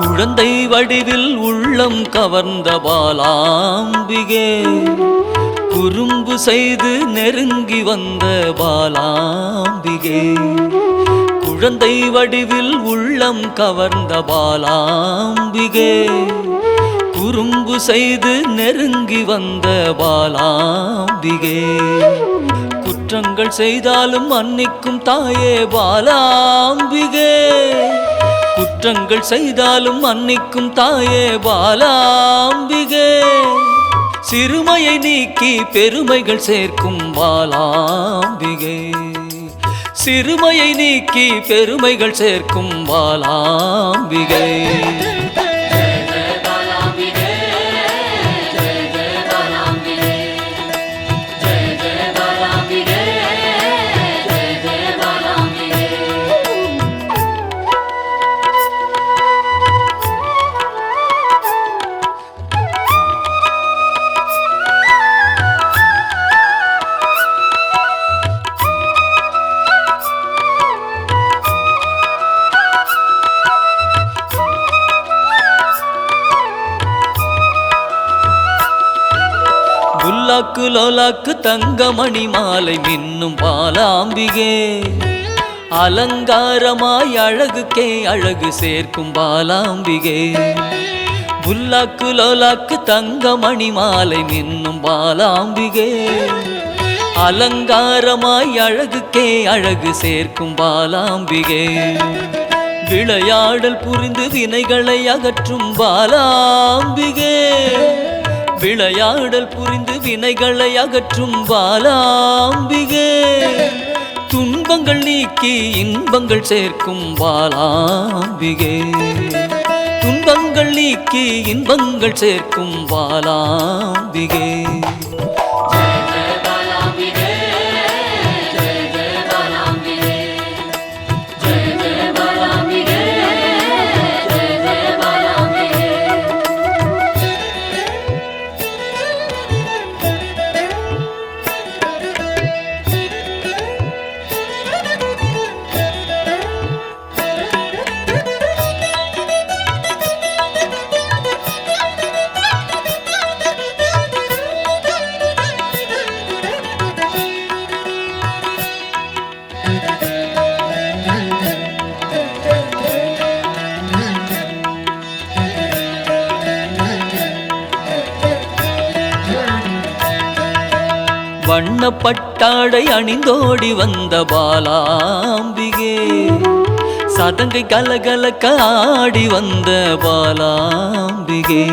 குழந்தை வடிவில் உள்ளம் கவர்ந்த பாலாம்பிகே, குறும்பு செய்து நெருங்கி வந்த பாலாம்பிகே. குழந்தை வடிவில் உள்ளம் கவர்ந்த பாலாம்பிகே, குறும்பு செய்து நெருங்கி வந்த பாலாம்பிகே. குற்றங்கள் செய்தாலும் மன்னிக்கும் தாயே பாலாம்பிகே, குற்றங்கள் செய்தாலும் மன்னிக்கும் தாயே பாலாம்பிகே. சிறுமையை நீக்கி பெருமைகள் சேர்க்கும் பாலாம்பிகே, சிறுமையை நீக்கி பெருமைகள் சேர்க்கும் பாலாம்பிகே. லோலாக்கு லோலாக்கு தங்கமணி மாலை மின்னும் பாலாம்பிகே, அலங்காரமாய் அழகுக்கே அழகு சேர்க்கும் பாலாம்பிகே. புல்லாக்கு லோலாக்கு தங்கமணி மாலை மின்னும் பாலாம்பிகே, அலங்காரமாய் அழகுக்கே அழகு சேர்க்கும் பாலாம்பிகே. விளையாடல் புரிந்து வினைகளை அகற்றும் பாலாம்பிகே, விளையாடல் புரிந்து வினைகளை அகற்றும் பாலாம்பிகே. துன்பங்கள் நீக்கி இன்பங்கள் சேர்க்கும் பாலாம்பிகே, துன்பங்கள் நீக்கி இன்பங்கள் சேர்க்கும் பாலாம்பிகே. வண்ணப்பட்டாடை அணிந்தோடி வந்த பாலாம்பிகே, சதங்கை கலகலக்க ஆடி வந்த பாலாம்பிகே.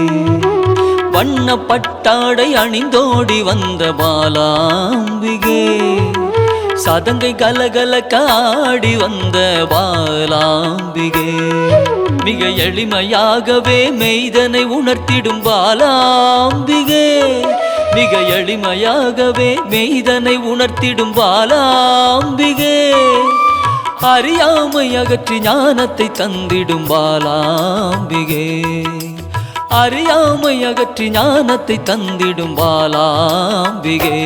வண்ணப்பட்டாடை அணிந்தோடி வந்த பாலாம்பிகே, சதங்கை கலகலக்க ஆடி வந்த பாலாம்பிகே. மிக எளிமையாகவே மெய்தனை உணர்த்திடும் பாலாம்பிகே, மிக எளிமையாகவே மெய்தனை உணர்த்திடும் பாலாம்பிகே. அறியாமை அகற்றி ஞானத்தை தந்திடும் பாலாம்பிகே, அறியாமை அகற்றி ஞானத்தை தந்திடும் பாலாம்பிகே.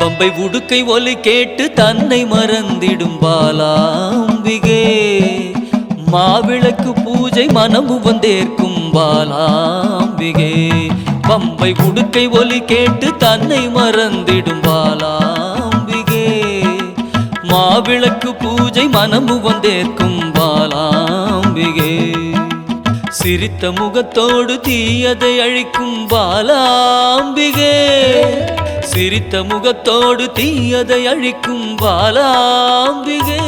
பம்பை உடுக்கை ஒலி கேட்டு தன்னை மறந்திடும் பாலாம்பிகே, மாவிளக்கு பூஜை மனமு வந்தேற்கும் பாலாம்பிகே. பம்பை உடுக்கை ஒலி கேட்டு தன்னை மறந்திடும் பாலாம்பிகே, மாவிளக்கு பூஜை மனமு வந்தேற்கும் பாலாம்பிகே. சிரித்த முகத்தோடு தீயதை அழிக்கும் பாலாம்பிகே சிரித்த முகத்தோடு தீயதை அழிக்கும் பாலாம்பிகே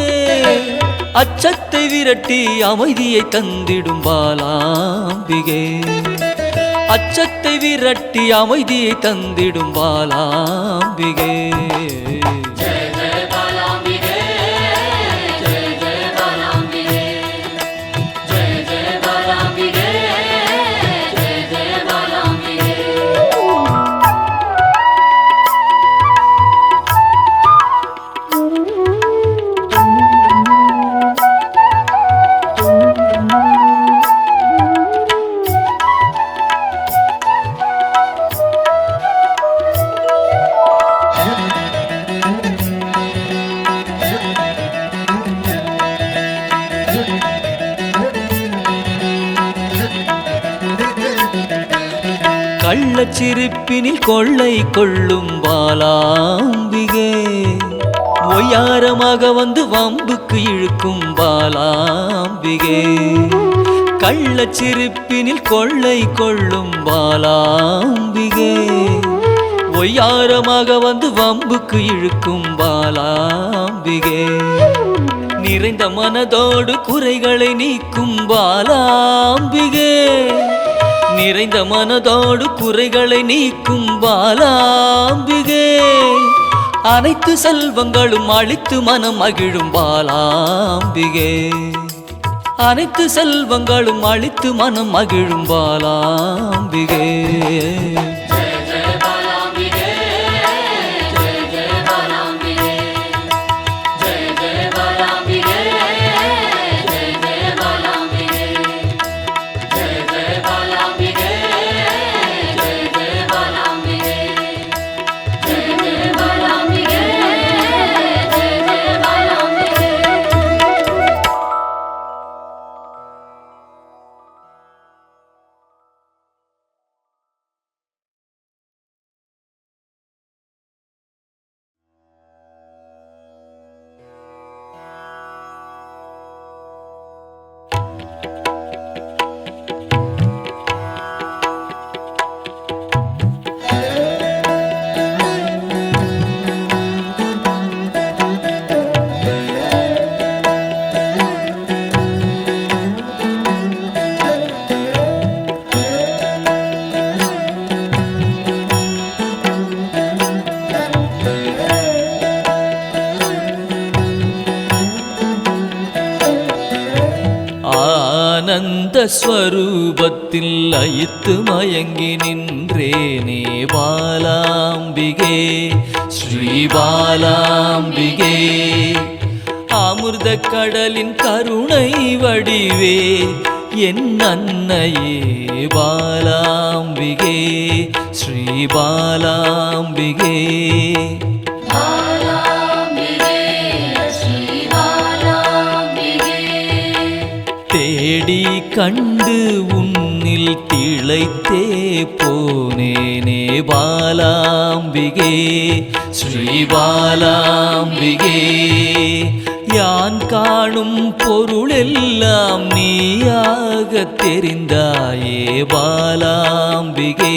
அச்சத்தை விரட்டி அமைதியை தந்திடும் பாலாம்பிகே அச்சத்தை விரட்டி அமைதியை தந்திடும் பாலாம்பிகே கள்ளச்சிரிப்பினில் கொள்ளை கொள்ளும் பாலாம்பிகே ஒய்யாரமாக வந்து வம்புக்கு இழுக்கும் பாலாம்பிகே கள்ளச்சிரிப்பினில் கொள்ளை கொள்ளும் பாலாம்பிகே ஒய்யாரமாக வந்து வம்புக்கு இழுக்கும் பாலாம்பிகே நிறைந்த மனதோடு குறைகளை நீக்கும் பாலாம்பிகே நிறைந்த மனதோடு குறைகளை நீக்கும் பாலாம்பிகே அனைத்து செல்வங்களும் அளித்து மனம் மகிழும் பாலாம்பிகே அனைத்து செல்வங்களும் அளித்து மனம் மகிழும் பாலாம்பிகே ஆனந்த ஸ்வரூபத்தில் லயித்து மயங்கி நின்றேனே பாலாம்பிகே ஸ்ரீ பாலாம்பிகே அமிர்த கடலின் கருணை வடிவே என் அன்னையே பாலாம்பிகே ஸ்ரீ பாலாம்பிகே தேடி கண்டு உன்னில் திளைத்தே போனேனே பாலாம்பிகே ஸ்ரீ பாலாம்பிகே யான் காணும் பொருளெல்லாம் நீயாக தெரிந்தாயே பாலாம்பிகே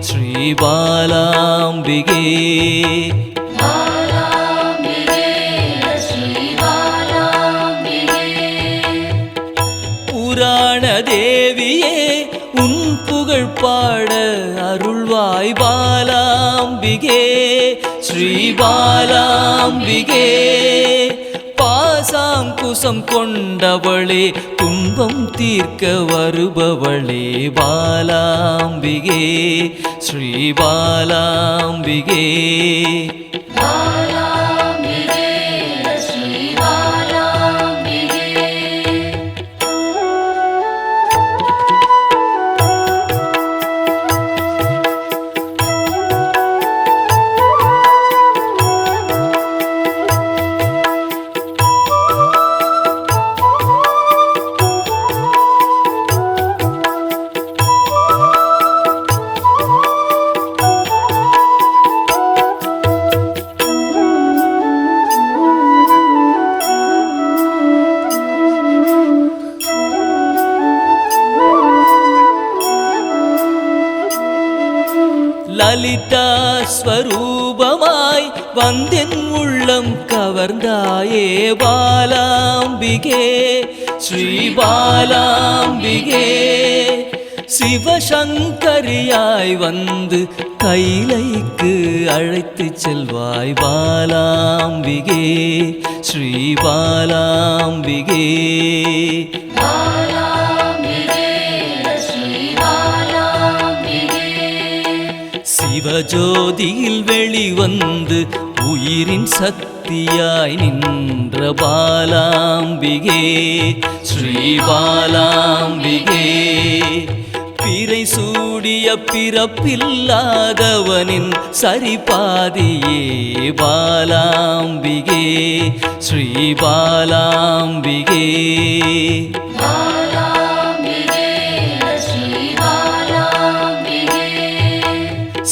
ஸ்ரீ பாலாம்பிகே புராண தேவியே உன் புகழ் பாட அருள்வாய் பாலாம்பிகே ஸ்ரீ பாலாம்பிகே பாசாங்குசம் கொண்டவளே துன்பம் தீர்க்க வருபவளே பாலாம்பிகே ஸ்ரீ பாலாம்பிகே ஸ்வரூபமாய் வந்தென் உள்ளம் கவர்ந்தாயே பாலாம்பிகே ஸ்ரீ பாலாம்பிகே சிவசங்கரியாய் வந்து கைலைக்கு அழைத்து செல்வாய் பாலாம்பிகே ஸ்ரீ பாலாம்பிகே சிவஜோதியில் வெளிவந்து உயிரின் சக்தியாய் நின்ற பாலாம்பிகே ஸ்ரீ பாலாம்பிகே பிறை சூடிய பிறப்பில்லாதவனின் சரிபாதியே பாலாம்பிகே ஸ்ரீ பாலாம்பிகே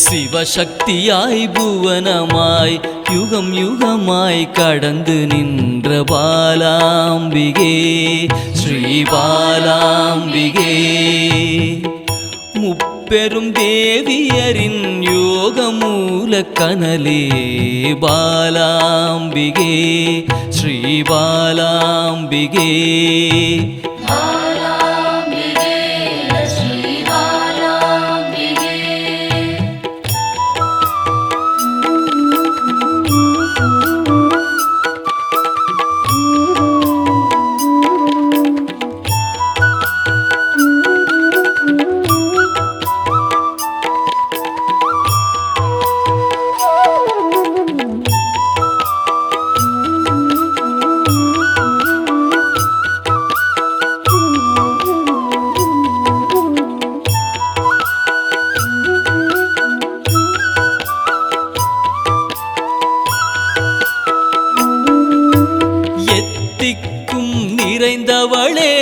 சிவசக்தியாய் புவனமாய் யுகம் யுகமாய் கடந்து நின்ற பாலாம்பிகே ஸ்ரீ பாலாம்பிகே முப்பெரும் தேவியரின் யோகமூல கனலே பாலாம்பிகே ஸ்ரீ பாலாம்பிகே நிறைந்தவளே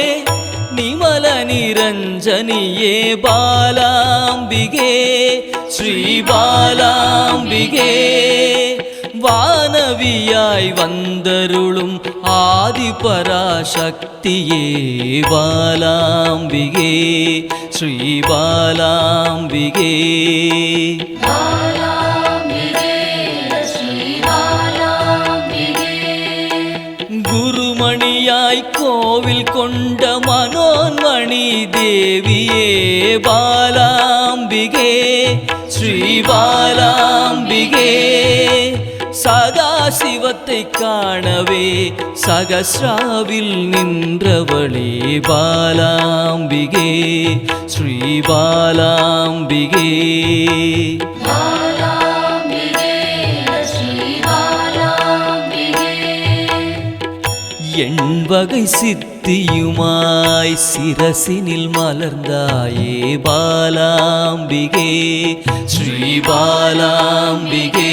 நிமல நிரஞ்சனியே பாலாம்பிகே ஸ்ரீ பாலாம்பிகே வானவியாய் வந்தருளும் ஆதிபராசக்தியே பாலாம்பிகே ஸ்ரீ பாலாம்பிகே குருமணியாய் கோவில் கொண்ட மனோன்மணி தேவியே பாலாம்பிகே ஸ்ரீ பாலாம்பிகே சதா சிவத்தை காணவே சகஸ்ராவில் நின்றவளே பாலாம்பிகே ஸ்ரீ பாலாம்பிகே எண்வகை சித்தியுமாய் சிரசினில் மலர்ந்தாயே பாலாம்பிகே ஸ்ரீ பாலாம்பிகே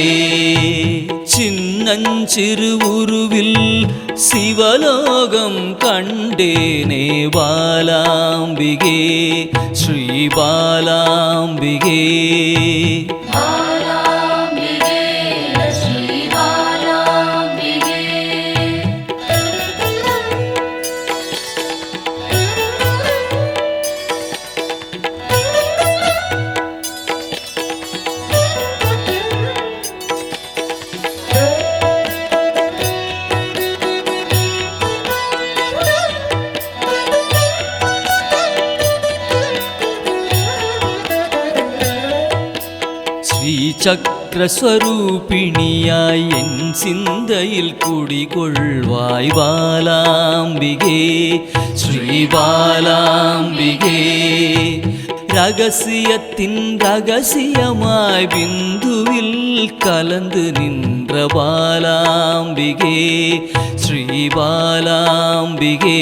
சின்னஞ்சிறு உருவில் சிவலோகம் கண்டேனே பாலாம்பிகே ஸ்ரீ பாலாம்பிகே சக்கரஸ்வரூபிணியாய் என் சிந்தையில் குடிகொள்வாய் பாலாம்பிகே ஸ்ரீ பாலாம்பிகே ரகசியத்தின் ரகசியமாய் பிந்துவில் கலந்து நின்ற பாலாம்பிகே ஸ்ரீ பாலாம்பிகே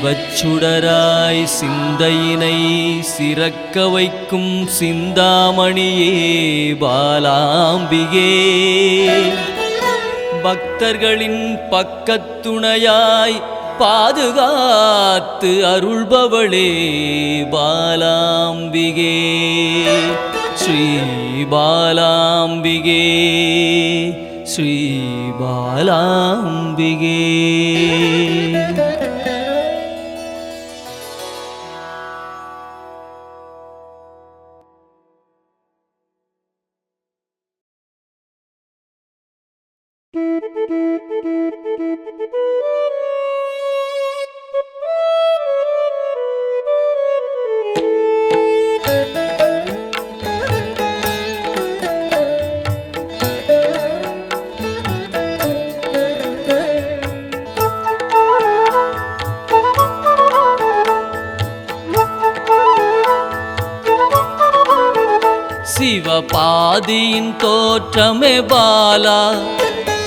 சிவச்சுடராய் சிந்தையினை சிறக்க வைக்கும் சிந்தாமணியே பாலாம்பிகே பக்தர்களின் பக்கத்துணையாய் பாதுகாத்து அருள்பவளே பாலாம்பிகே ஸ்ரீ பாலாம்பிகே ஸ்ரீ பாலாம்பிகே. சிவபாதியின் தோற்றமே பாலா,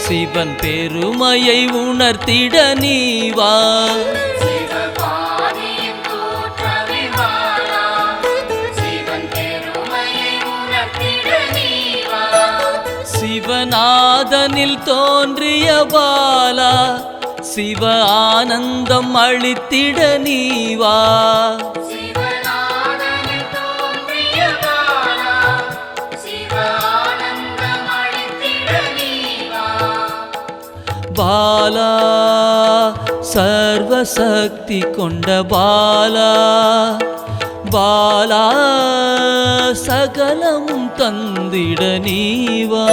சிவன் பெருமையை உணர்த்திட நீவா. சிவநாதனில் தோன்றிய பாலா, சிவ ஆனந்தம் அளித்திட நீவா. பாலா சர்வசக்தி கொண்ட பாலா, பாலா சகலமும் தந்திட நீவா.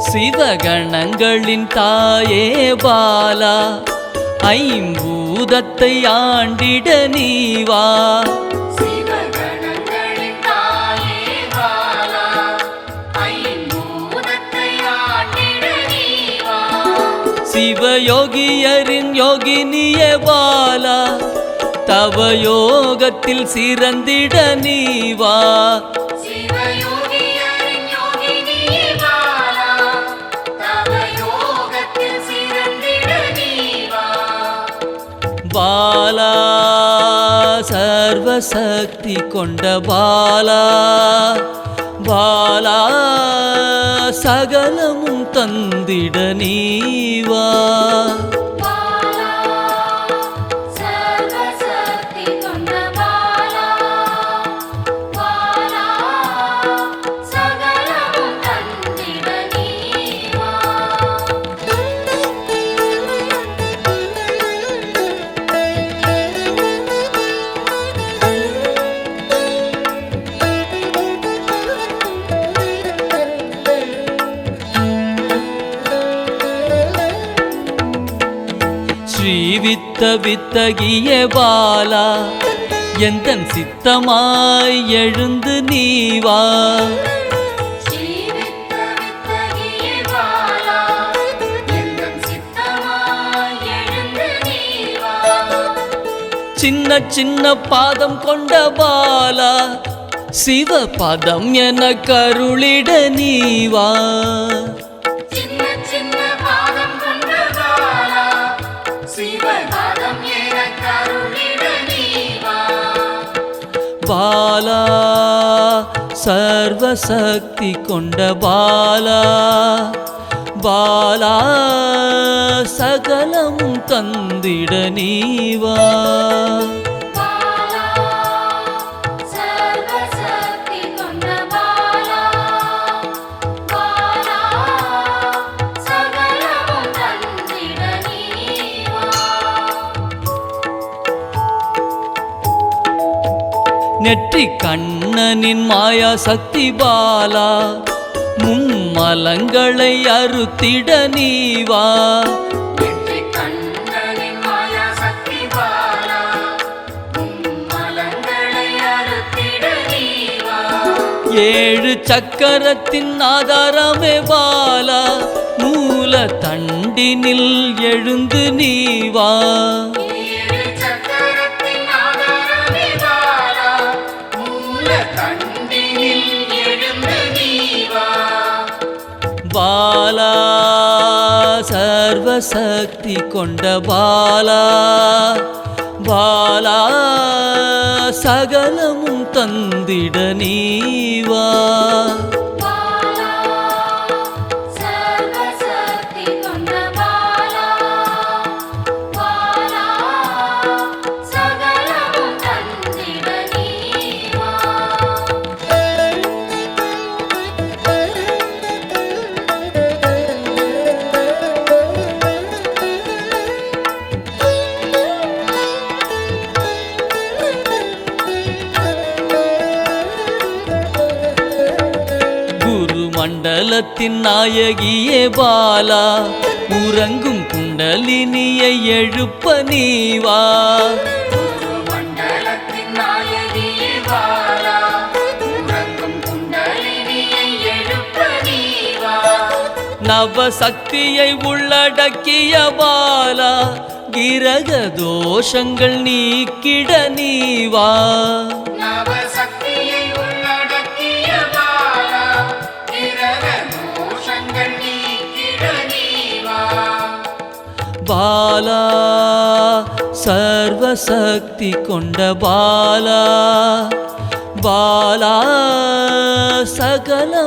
சிவகணங்களின் தாயே பாலா, ஐம்பூதத்தை ஆண்டிட நீவா. சிவயோகியரின் யோகினியே பாலா, தவ யோகத்தில் சிறந்திட நீவா. பாலா சர்வசக்தி கொண்ட பாலா, பாலா சகலமும் தந்திட நீவா. ஸ்ரீவித்த வித்தகிய பாலா, எந்தன் சித்தமாய் எழுந்து நீவா. சின்ன சின்ன பாதம் கொண்ட பாலா, சிவ பதம் என கருளிட நீவா. பாலா சர்வசக்தி கொண்ட பாலா, பாலா சகலமும் தந்திட நீவா. நெற்றி கண்ணனின் மாயா சக்தி பாலா, மும்மலங்களை அறுத்திட நீவா. ஏழு சக்கரத்தின் ஆதாரமே பாலா, மூல தண்டினில் எழுந்து நீவா. பாலா சர்வ சர்வசக்தி கொண்ட பாலா பாலா சகலமும் தந்திட நீவா மண்டலத்தின் நாயகியே பாலா உறங்கும் குண்டலினியை எழுப்ப நீவா நவசக்தியை உள்ளடக்கிய பாலா கிரக தோஷங்கள் நீக்கிட நீவா பாலா சர்வசக்தி கொண்ட பாலா பாலா சகல